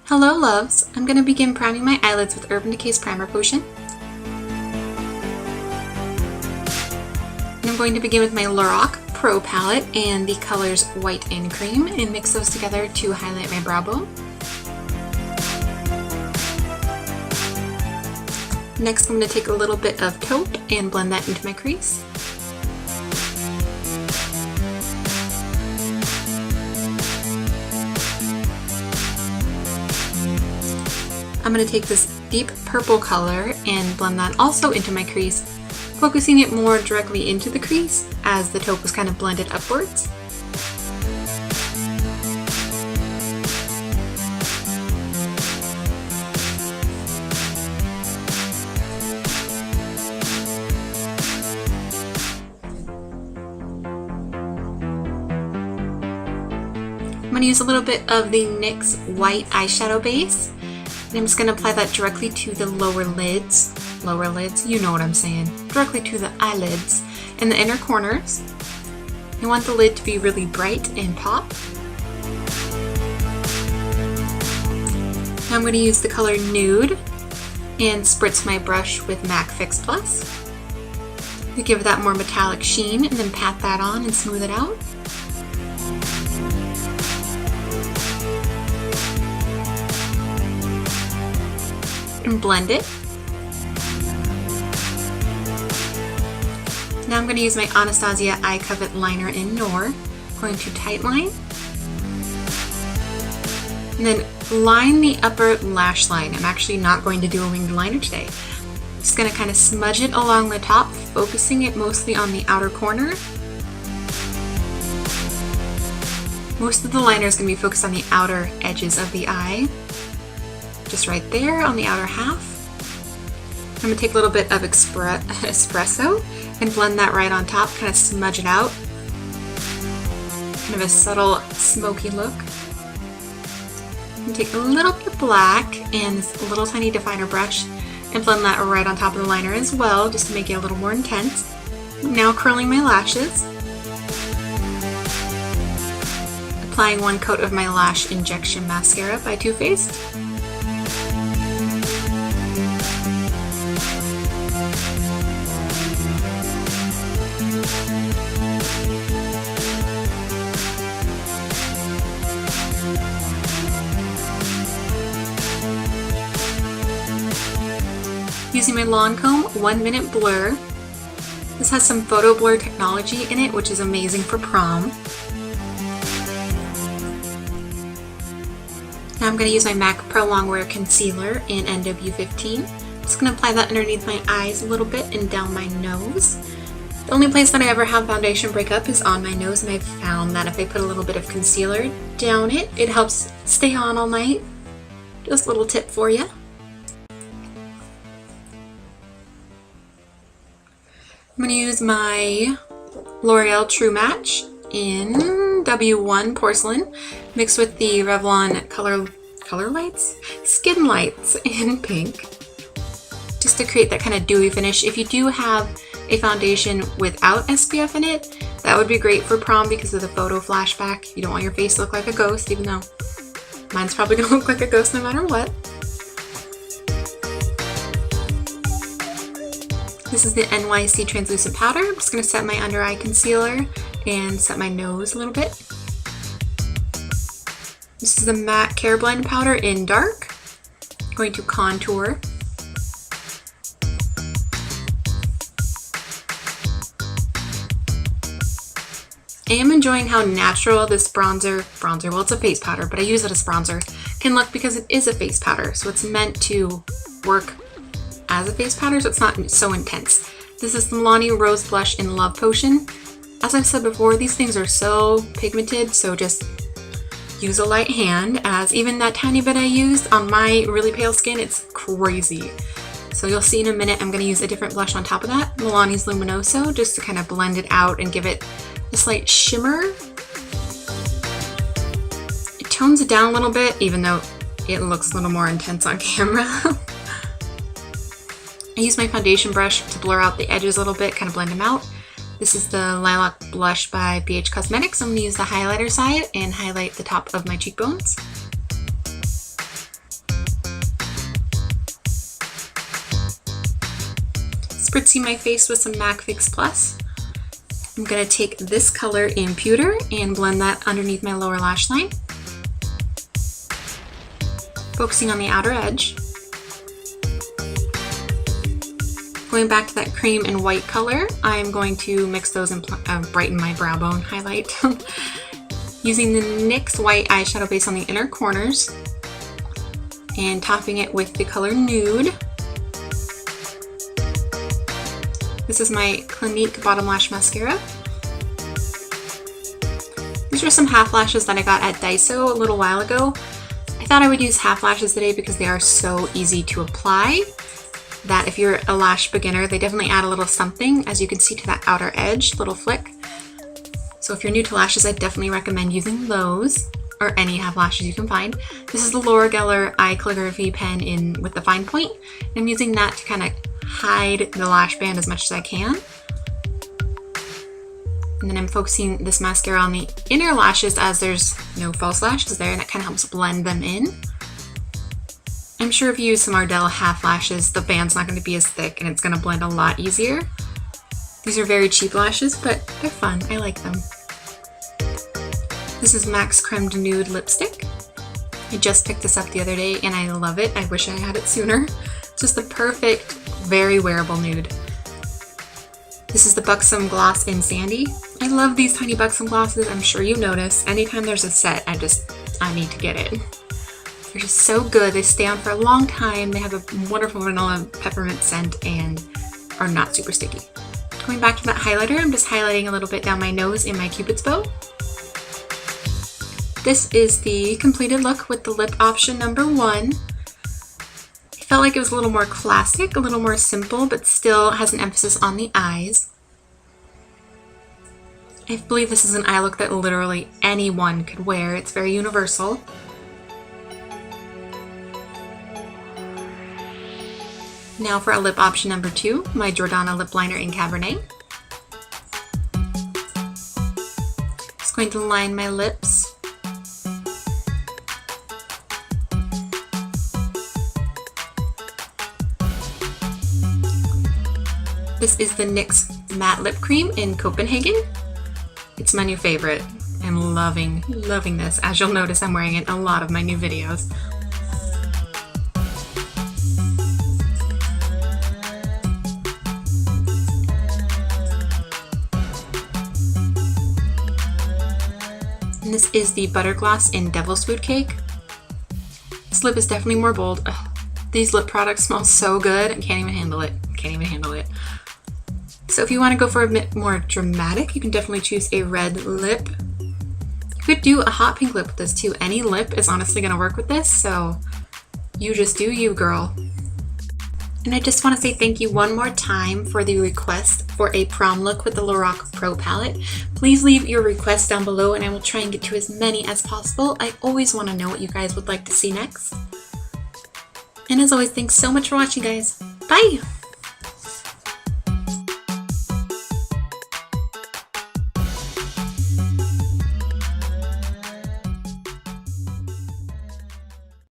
Hello loves! I'm going to begin priming my eyelids with Urban Decay's Primer Potion. And I'm going to begin with my Lorac Pro Palette and the colors White and Cream and mix those together to highlight my brow bone. Next I'm going to take a little bit of taupe and blend that into my crease. I'm going to take this deep purple color and blend that also into my crease, focusing it more directly into the crease as the taupe was kind of blended upwards. I'm going to use a little bit of the NYX white eyeshadow base. And I'm just going to apply that directly to the lower lids, you know what I'm saying, directly to the eyelids and the inner corners. You want the lid to be really bright and pop. Now I'm going to use the color Nude and spritz my brush with MAC Fix Plus to give that more metallic sheen, and then pat that on and smooth it out. And blend it. Now I'm going to use my Anastasia Eye Covet liner in Noir. I'm going to tightline. And then line the upper lash line. I'm actually not going to do a winged liner today. I'm just going to kind of smudge it along the top, focusing it mostly on the outer corner. Most of the liner is going to be focused on the outer edges of the eye. Just right there on the outer half. I'm going to take a little bit of espresso and blend that right on top, kind of smudge it out. Kind of a subtle smoky look. I'm going to take a little bit of black and this little tiny definer brush and blend that right on top of the liner as well, just to make it a little more intense. Now curling my lashes. Applying one coat of my Lash Injection Mascara by Too Faced. Using my Lancome 1 Minute Blur. This has some photo blur technology in it, which is amazing for prom. Now I'm going to use my MAC Prolongwear Concealer in NW15. I'm just going to apply that underneath my eyes a little bit and down my nose. The only place that I ever have foundation break up is on my nose, and I've found that if I put a little bit of concealer down it, it helps stay on all night. Just a little tip for you. I'm going to use my L'Oreal True Match in W1 Porcelain mixed with the Revlon color lights? Skin Lights in pink, just to create that kind of dewy finish. If you do have a foundation without SPF in it, that would be great for prom because of the photo flashback. You don't want your face to look like a ghost, even though mine's probably going to look like a ghost no matter what. This is the NYC Translucent Powder. I'm just going to set my under eye concealer and set my nose a little bit. This is the Matte Care Blend Powder in Dark. I'm going to contour. I am enjoying how natural this bronzer, well, it's a face powder, but I use it as bronzer, can look because it is a face powder. So it's meant to work as a face powder, so it's not so intense. This is the Milani Rose Blush in Love Potion. As I've said before, these things are so pigmented, so just use a light hand, as even that tiny bit I used on my really pale skin, it's crazy. So you'll see in a minute I'm going to use a different blush on top of that, Milani's Lumonoso, just to kind of blend it out and give it a slight shimmer. It tones it down a little bit, even though it looks a little more intense on camera. I use my foundation brush to blur out the edges a little bit, kind of blend them out. This is the Lilac Blush by BH Cosmetics. I'm going to use the highlighter side and highlight the top of my cheekbones. Spritzing my face with some MAC Fix Plus. I'm going to take this color in Pewter and blend that underneath my lower lash line. Focusing on the outer edge. Going back to that cream and white color, I'm going to mix those and brighten my brow bone highlight. Using the NYX white eyeshadow base on the inner corners and topping it with the color Nude. This is my Clinique Bottom Lash Mascara. These are some half lashes that I got at Daiso a little while ago. I thought I would use half lashes today because they are so easy to apply that if you're a lash beginner, they definitely add a little something, as you can see, to that outer edge, little flick. So if you're new to lashes, I definitely recommend using those, or any half lashes you can find. This is the Laura Geller Eye Calligraphy pen with the fine point. I'm using that to kind of hide the lash band as much as I can. And then I'm focusing this mascara on the inner lashes as there's no false lashes there, and that kind of helps blend them in. I'm sure if you use some Ardell half lashes, the band's not going to be as thick and it's going to blend a lot easier. These are very cheap lashes, but they're fun. I like them. This is MAC's Creme de Nude lipstick. I just picked this up the other day and I love it. I wish I had it sooner. Just the perfect, very wearable nude. This is the Buxom Gloss in Sandy. I love these tiny Buxom glosses. I'm sure you notice. Anytime there's a set, I need to get it. They're just so good. They stay on for a long time. They have a wonderful vanilla peppermint scent and are not super sticky. Going back to that highlighter, I'm just highlighting a little bit down my nose in my Cupid's bow. This is the completed look with the lip option number 1. I felt like it was a little more classic, a little more simple, but still has an emphasis on the eyes. I believe this is an eye look that literally anyone could wear. It's very universal. Now for a lip option number 2, my Jordana lip liner in Cabernet. Just going to line my lips. This is the NYX Matte Lip Cream in Copenhagen. It's my new favorite. I'm loving this. As you'll notice, I'm wearing it in a lot of my new videos. And this is the Butter Gloss in Devil's Food Cake. This lip is definitely more bold. Ugh, these lip products smell so good. I can't even handle it. So if you want to go for a bit more dramatic, you can definitely choose a red lip. You could do a hot pink lip with this too. Any lip is honestly going to work with this, so you just do you, girl. And I just want to say thank you one more time for the request for a prom look with the Lorac Pro Palette. Please leave your requests down below and I will try and get to as many as possible. I always want to know what you guys would like to see next. And as always, thanks so much for watching, guys. Bye!